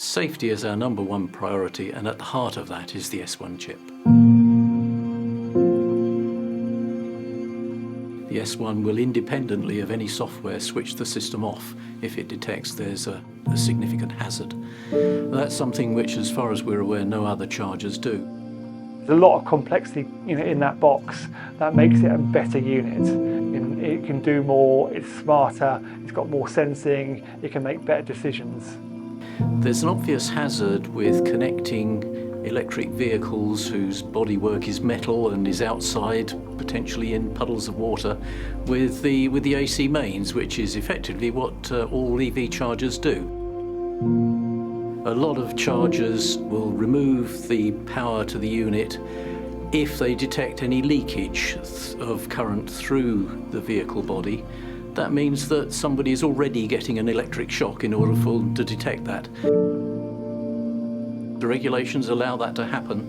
Safety is our number one priority, and at the heart of that is the S1 chip. The S1 will independently of any software switch the system off if it detects there's a significant hazard. That's something which, as far as we're aware, no other chargers do. There's a lot of complexity in that box that makes it a better unit. It can do more, it's smarter, it's got more sensing, it can make better decisions. There's an obvious hazard with connecting electric vehicles whose bodywork is metal and is outside, potentially in puddles of water, with the AC mains, which is effectively what all EV chargers do. A lot of chargers will remove the power to the unit if they detect any leakage of current through the vehicle body. That means that somebody is already getting an electric shock in order for them to detect that. The regulations allow that to happen,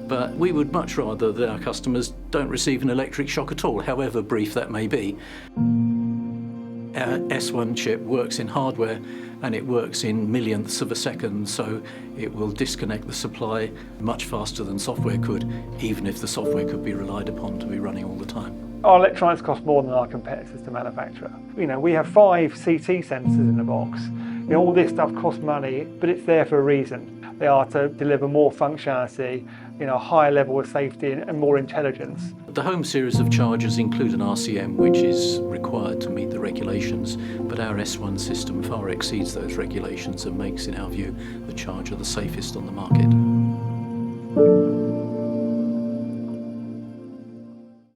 but we would much rather that our customers don't receive an electric shock at all, however brief that may be. Our S1 chip works in hardware and it works in millionths of a second, so it will disconnect the supply much faster than software could, even if the software could be relied upon to be running all the time. Our electronics cost more than our competitors to manufacture. We have 5 CT sensors in the box. All this stuff costs money, but it's there for a reason. They are to deliver more functionality, a higher level of safety and more intelligence. The home series of chargers include an RCM, which is required to meet the regulations, but our S1 system far exceeds those regulations and makes, in our view, the charger the safest on the market.